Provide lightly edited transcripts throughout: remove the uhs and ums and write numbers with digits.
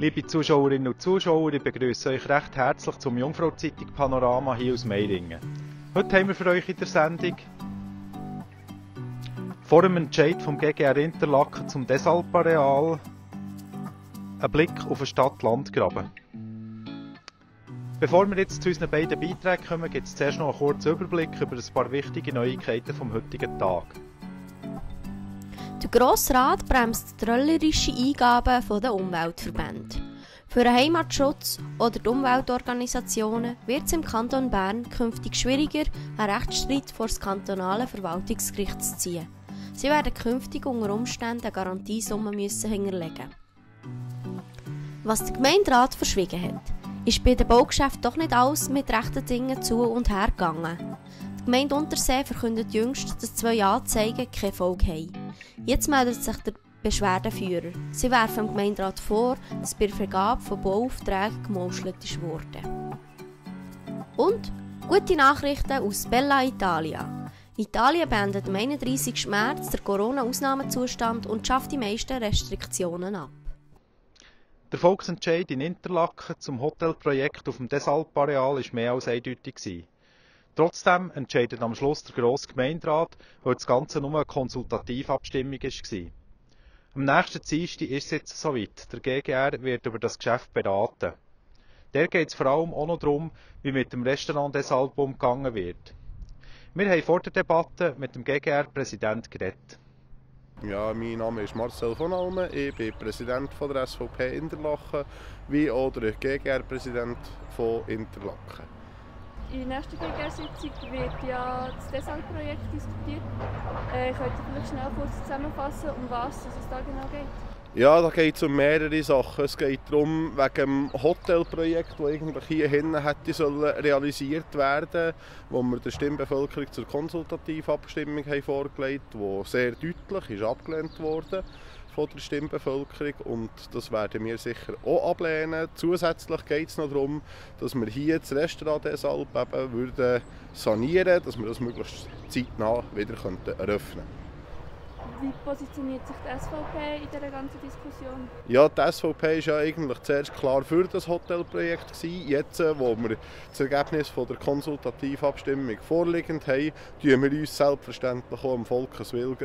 Liebe Zuschauerinnen und Zuschauer, ich begrüße euch recht herzlich zum Jungfrau-Zeitung Panorama hier aus Meiringen. Heute haben wir für euch in der Sendung vor dem Entscheid vom GGR Interlaken zum Desalp-Areal ein Blick auf den Stadt-Land-Graben. Bevor wir jetzt zu unseren beiden Beiträgen kommen, gibt es zuerst noch einen kurzen Überblick über ein paar wichtige Neuigkeiten vom heutigen Tag. Der Grosse Rat bremst tröllerische Eingaben der Umweltverbände. Für den Heimatschutz oder die Umweltorganisationen wird es im Kanton Bern künftig schwieriger, einen Rechtsstreit vor das kantonale Verwaltungsgericht zu ziehen. Sie werden künftig unter Umständen eine Garantiesumme hinterlegen. Was der Gemeinderat verschwiegen hat, ist bei den Baugeschäften doch nicht alles mit rechten Dingen zu und her gegangen. Die Gemeinde Untersee verkündet jüngst, dass 2 Anzeigen keine Folge haben. Jetzt meldet sich der Beschwerdeführer. Sie werfen dem Gemeinderat vor, dass bei der Vergabe von Bauaufträgen gemauschelt wurde. Und gute Nachrichten aus Bella Italia. Italien beendet am 31. März den Corona-Ausnahmezustand und schafft die meisten Restriktionen ab. Der Volksentscheid in Interlaken zum Hotelprojekt auf dem Desalp-Areal war mehr als eindeutig. Trotzdem entscheidet am Schluss der grosse Gemeinderat, weil das Ganze nur eine Konsultativabstimmung war. Am nächsten Dienstag ist es jetzt soweit. Der GGR wird über das Geschäft beraten. Der geht es vor allem auch noch darum, wie mit dem Restaurant Desalp umgegangen wird. Wir haben vor der Debatte mit dem GGR-Präsident geredet. Ja, mein Name ist Marcel von Almen, ich bin Präsident von der SVP Interlaken, wie auch der GGR-Präsident von Interlaken. In der nächsten GGR-Sitzung wird ja das Desalp-Projekt diskutiert. Könnt ihr vielleicht schnell kurz zusammenfassen, um was es da genau geht? Ja, da geht es um mehrere Sachen. Es geht darum, wegen dem Hotelprojekt, das eigentlich hier hinten hätte realisiert werden, wo wir der Stimmbevölkerung zur Konsultativabstimmung vorgelegt haben, die sehr deutlich ist abgelehnt wurde von der Stimmbevölkerung, und das werden wir sicher auch ablehnen. Zusätzlich geht es noch darum, dass wir hier das Restaurant Desalp eben sanieren würden, dass wir das möglichst zeitnah wieder eröffnen könnten. Wie positioniert sich die SVP in dieser ganzen Diskussion? Ja, die SVP war ja eigentlich zuerst klar für das Hotelprojekt gewesen. Jetzt, wo wir das Ergebnis von der Konsultativabstimmung vorliegend haben, beugen wir uns selbstverständlich auch dem Volkswillen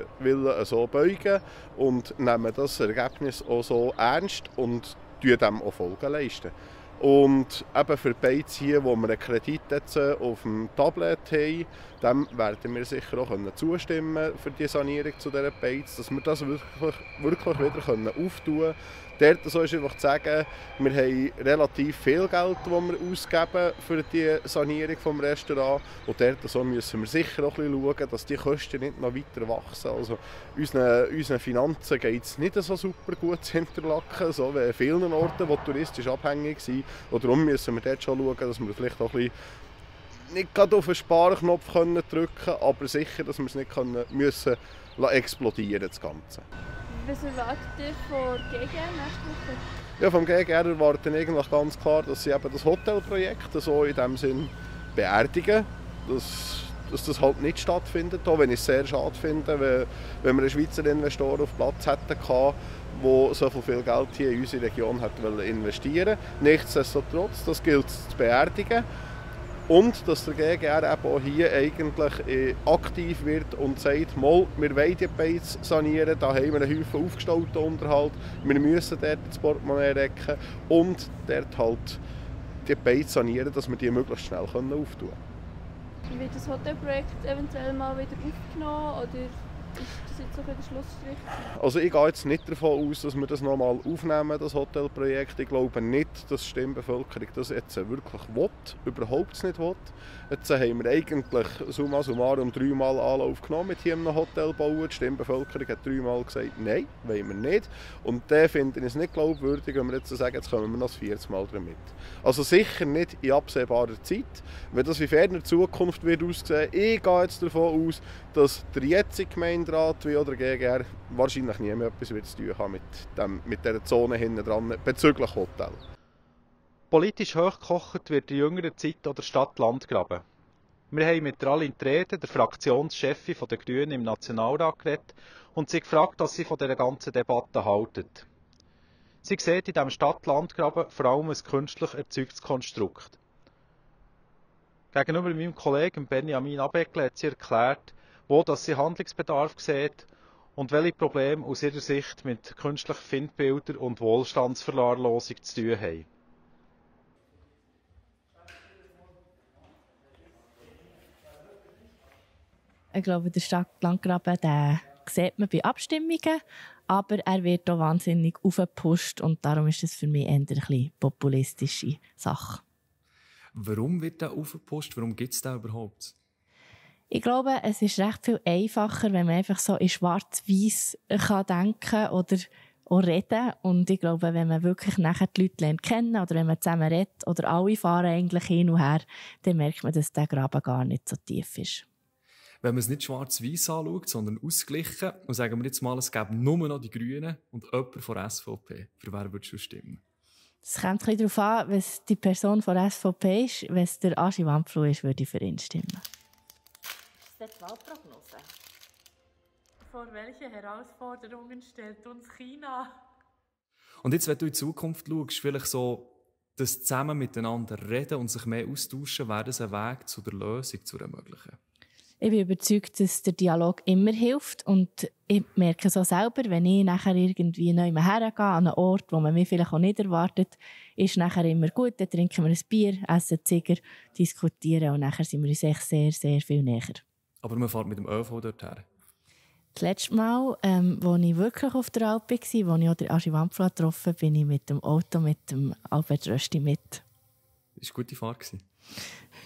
so beugen und nehmen das Ergebnis auch so ernst und dem auch Folge leisten. Und eben für die Beiz hier, wo wir einen Kredit jetzt auf dem Tablet haben, dem werden wir sicher auch zustimmen für die Sanierung zu dieser Beiz, dass wir das wirklich wieder auftun können. Dort so ist einfach zu sagen, wir haben relativ viel Geld, das wir ausgeben für die Sanierung des Restaurants. Und dort so müssen wir sicher auch ein bisschen schauen, dass die Kosten nicht noch weiter wachsen. Also unseren Finanzen geht es nicht so super gut zu Interlaken, so wie an vielen Orten, die touristisch abhängig sind. Und darum müssen wir dort schon schauen, dass wir vielleicht auch ein bisschen nicht gerade auf den Sparknopf drücken können, aber sicher, dass wir es nicht müssen explodieren, das Ganze. Was erwartet ihr von GGR nächste Woche? Ja, vom GGR erwarten eigentlich ganz klar, dass sie eben das Hotelprojekt so in dem Sinn beerdigen, dass das halt nicht stattfindet, auch wenn ich es sehr schade finde, wenn wir einen Schweizer Investor auf Platz hätten gehabt, der so viel Geld hier in unsere Region hat investieren wollte. Nichtsdestotrotz, das gilt zu beerdigen. Und dass der GGR eben auch hier eigentlich aktiv wird und sagt, mal, wir wollen die Beiz sanieren, da haben wir einen Haufen aufgestauten Unterhalt, wir müssen dort das Portemonnaie recken und dort halt die Beiz sanieren, dass wir die möglichst schnell auftun können. Wird das Hotelprojekt eventuell mal wieder aufgenommen oder ist das jetzt so der Schlussstrich? Also ich gehe jetzt nicht davon aus, dass wir das nochmal aufnehmen, das Hotelprojekt. Ich glaube nicht, dass die Stimmbevölkerung das jetzt wirklich will, überhaupt nicht will. Jetzt haben wir eigentlich summa summarum 3-mal Anlauf genommen mit hier einem Hotel bauen. Die Stimmbevölkerung hat 3-mal gesagt, nein, wollen wir nicht. Und dann finde ich es nicht glaubwürdig, wenn wir jetzt sagen, jetzt kommen wir noch das 4. Mal damit. Also sicher nicht in absehbarer Zeit. Wenn das in ferner Zukunft wird aussehen, ich gehe jetzt davon aus, dass der jetzige Gemeinderat wie auch der GGR wahrscheinlich nie mehr etwas zu tun haben mit dieser Zone hinten dran bezüglich Hotel. Politisch hochgekocht wird in jüngerer Zeit auch der Stadt-Land-Graben. Wir haben mit Aline Trede, der Fraktionschefin der Grünen im Nationalrat, geredet und sie gefragt, was sie von dieser ganzen Debatte halten. Sie sieht in diesem Stadt-Land-Graben vor allem ein künstlich erzeugtes Konstrukt. Gegenüber meinem Kollegen Benjamin Abeckle hat sie erklärt, wo dass sie Handlungsbedarf sieht und welche Probleme aus ihrer Sicht mit künstlichen Findbildern und Wohlstandsverwahrlosung zu tun haben. Ich glaube, der Stadt-Land-Graben, den sieht man bei Abstimmungen, aber er wird auch wahnsinnig aufgepusht und darum ist es für mich eher ein bisschen populistische Sache. Warum wird der aufgepusht? Warum gibt es den überhaupt? Ich glaube, es ist recht viel einfacher, wenn man einfach so in schwarz-weiß denken kann oder auch reden. Und ich glaube, wenn man wirklich nachher die Leute lernt kennen oder wenn man zusammen redet oder alle fahren eigentlich hin und her, dann merkt man, dass der Graben gar nicht so tief ist. Wenn man es nicht schwarz-weiß anschaut, sondern ausgeglichen, und sagen wir jetzt mal, es gäbe nur noch die Grünen und jemand von der SVP, für wen würdest du stimmen? Es kommt ein bisschen darauf an, was die Person von der SVP ist. Wenn es der Aschi Wampflo ist, würde ich für ihn stimmen. Ist das die Wahlprognose? Vor welche Herausforderungen stellt uns China? Und jetzt, wenn du in die Zukunft schaust, vielleicht so, das zusammen miteinander reden und sich mehr austauschen, wäre das ein Weg zu der Lösung, zu ermöglichen? Ich bin überzeugt, dass der Dialog immer hilft und ich merke so selber, wenn ich nachher irgendwie neu hergehe, an einen Ort, wo man mich vielleicht auch nicht erwartet, ist nachher immer gut, dann trinken wir ein Bier, essen Ziger, diskutieren und nachher sind wir uns echt sehr, sehr viel näher. Aber man fährt mit dem ÖV dorthin. Das letzte Mal, als ich wirklich auf der Alp war, als ich auch den Aschi Wampflo getroffen habe, bin ich mit dem Auto mit dem Albert Rösti mit. Das war eine gute Fahrt.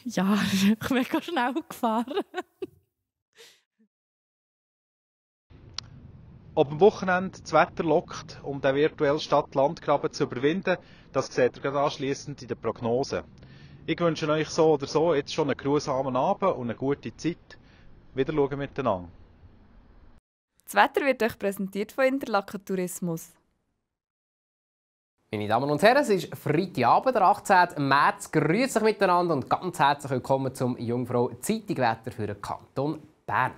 Ja, ich bin mega schnell gefahren. Ob am Wochenende das Wetter lockt, um den virtuellen Stadt-Land-Graben zu überwinden, das seht ihr gerade anschliessend in der Prognose. Ich wünsche euch so oder so jetzt schon einen geruhsamen Abend und eine gute Zeit. Wiederschauen miteinander. Das Wetter wird euch präsentiert von Interlaken Tourismus. Meine Damen und Herren, es ist Freitagabend, der 18. März. Grüezi euch miteinander und ganz herzlich willkommen zum Jungfrau Zeitungwetter für den Kanton Bern.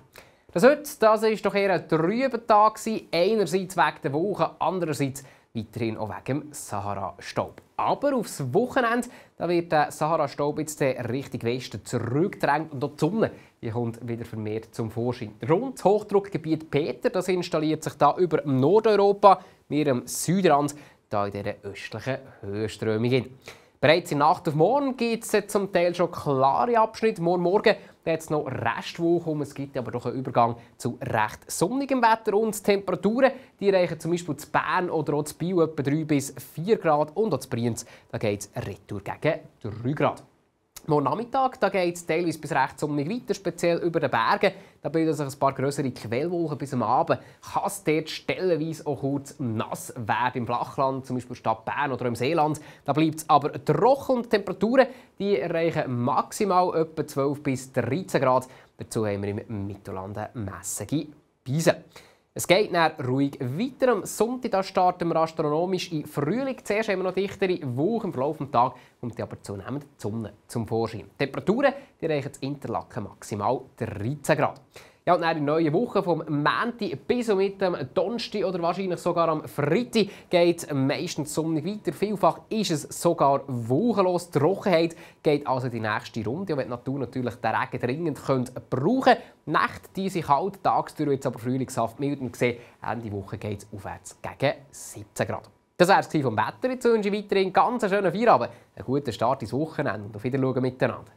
Das war doch eher ein trüber Tag, einerseits wegen der Woche, andererseits weiterhin auch wegen dem Sahara-Staub. Aber aufs Wochenende da wird der Sahara-Staub jetzt Richtung Westen zurückgedrängt und auch die Sonne die kommt wieder vermehrt zum Vorschein. Rund das Hochdruckgebiet Peter das installiert sich da über Nordeuropa, wir am Südrand, da in dieser östlichen Höhenströmung. Bereits in Nacht auf morgen gibt es zum Teil schon klare Abschnitte. Morgen hat es noch Restwoche, es gibt aber doch einen Übergang zu recht sonnigem Wetter. Und die Temperaturen die reichen zum Beispiel zu Bern oder auch zu Biel etwa 3 bis 4 Grad und auch zu Brienz geht es retour gegen 3 Grad. Morgen Nachmittag geht es teilweise bis recht sonnig weiter, speziell über den Bergen. Da bilden sich ein paar grössere Quellwolken bis am Abend. Kann es dort stellenweise auch kurz nass werden im Flachland, zum Beispiel Stadt Bern oder im Seeland. Da bleibt es aber trocken und die Temperaturen die erreichen maximal etwa 12 bis 13 Grad. Dazu haben wir im Mittelland mässige Beisen. Es geht dann ruhig weiter. Am Sonntag starten wir astronomisch in Frühling. Zuerst haben wir noch dichtere Wolken im Verlauf des Tages, kommt aber zunehmend die Sonne zum Vorschein. Die Temperaturen die reichen in Interlaken maximal 13 Grad. Ja, und dann in neue Woche vom Montag bis mit dem Donnerstag oder wahrscheinlich sogar am Freitag geht meistens sonnig weiter. Vielfach ist es sogar wolkenlos. Die Trockenheit geht also die nächste Runde. Und wenn die Natur natürlich den Regen dringend brauchen könnte. Nacht diese kalt, tagsüber jetzt aber frühlingshaft mild und gesehen, Ende Woche geht es aufwärts gegen 17 Grad. Das war es vom Wetter. Jetzt wünsche ich weiterhin ganz einen schönen Feierabend, einen guten Start ins Wochenende und auf Wiedersehen miteinander.